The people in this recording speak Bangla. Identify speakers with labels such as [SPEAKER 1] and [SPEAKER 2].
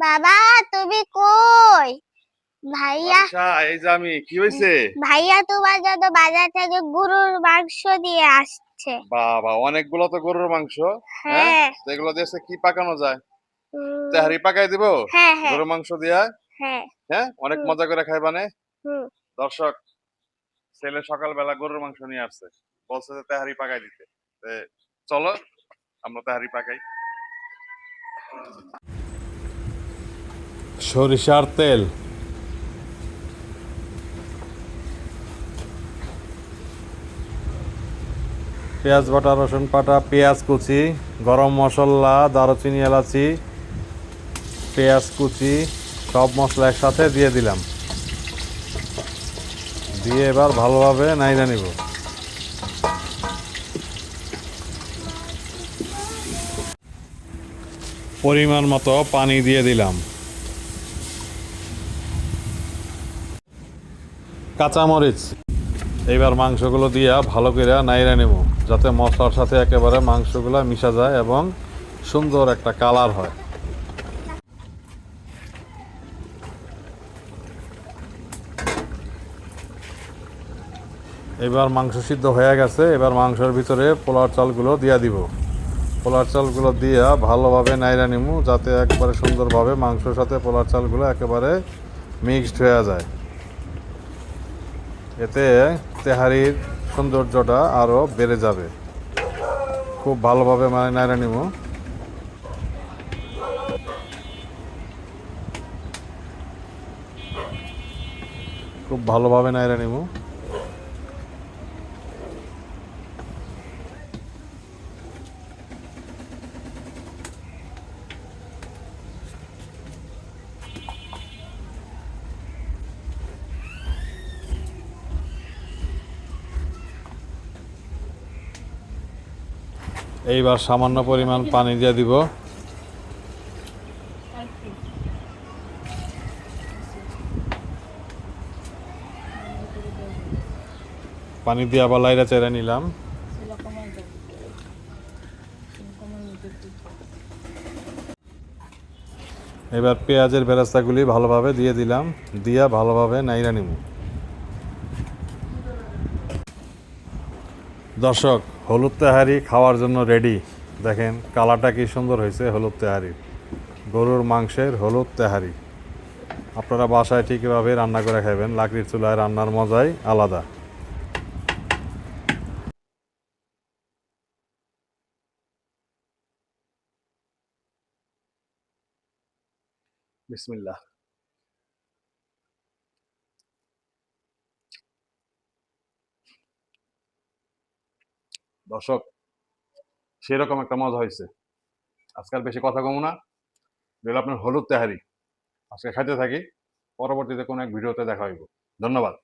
[SPEAKER 1] বাবা তুমি কই? ভাইয়া
[SPEAKER 2] এই যে আমি, কি হয়েছে?
[SPEAKER 1] ভাইয়া তোমার জন্য বাজার থেকে গরুর মাংস দিয়ে আসছে।
[SPEAKER 2] বাবা, অনেকগুলো তো গরুর মাংস। হ্যাঁ,
[SPEAKER 1] হ্যাঁ।
[SPEAKER 2] তো এগুলো দিয়ে কি পাকানো যায়?
[SPEAKER 1] উম,
[SPEAKER 2] তেহারি পাকাই দিব
[SPEAKER 1] হ্যাঁ হ্যাঁ
[SPEAKER 2] গরুর মাংস দিয়া।
[SPEAKER 1] হ্যাঁ।
[SPEAKER 2] হ্যাঁ, অনেক
[SPEAKER 1] হুম,
[SPEAKER 2] মজা করে খাইবানে।
[SPEAKER 1] হুম।
[SPEAKER 2] দর্শক, ছেলে সকালবেলা গরুর মাংস নিয়ে আসছে, বলছে যে তেহারি পাকাই দিতে। তে চলো আমরা তেহারি পাকাই। সরিষার তেল, পেঁয়াজ বাটা, রসুন বাটা, পেঁয়াজ কুচি, গরম মশলা, দারুচিনি, এলাচি, পেঁয়াজ কুচি, সব মশলা একসাথে দিয়ে দিলাম। দিয়ে এবার ভালোভাবে নাইড়া নিব। পরিমাণ মতো পানি দিয়ে দিলাম। কাঁচামরিচ। এইবার মাংসগুলো দিয়া ভালো করে নাইড়া নেব, যাতে মশলার সাথে একেবারে মাংসগুলো মিশা যায় এবং সুন্দর একটা কালার হয়। এবার মাংস সিদ্ধ হয়ে গেছে, এবার মাংসের ভিতরে পোলার চালগুলো দিয়া দিব। পোলার চালগুলো দিয়া ভালোভাবে নাইড়া নিব, যাতে একবারে সুন্দরভাবে মাংসের সাথে পোলার চালগুলো একেবারে মিক্সড হয়ে যায়। এতে তেহারির সৌন্দর্যটা আরও বেড়ে যাবে। খুব ভালোভাবে নাইড়া নিব। খুব ভালোভাবে নাইড়া নিব। এইবার সামান্য পরিমাণ পানি দিয়ে দিব। পানি দিয়ে আবার লাইড়া চেড়ে নিলাম। এবার পেঁয়াজের বেরেস্তাগুলি ভালোভাবে দিয়ে দিলাম, দিয়া ভালোভাবে নাইড়া নিব। দর্শক, হলুদ তেহারি খাওয়ার জন্য রেডি। দেখেন কালারটা কি সুন্দর হয়েছে হলুদ তেহারি, গরুর মাংসের হলুদ তেহারি। আপনারা বাসায় ঠিক এভাবে রান্না করে খাবেন, লাকড়ির চুলায় রান্নার মজাই আলাদা। বিসমিল্লাহ। দর্শক, সেরকম একটা মজা হয়েছে। আজকাল বেশি কথা কমু না, যেগুলো আপনার হলুদ তেহারি। আজকে খাইতে থাকি, পরবর্তীতে কোনো এক ভিডিওতে দেখা হইব। ধন্যবাদ।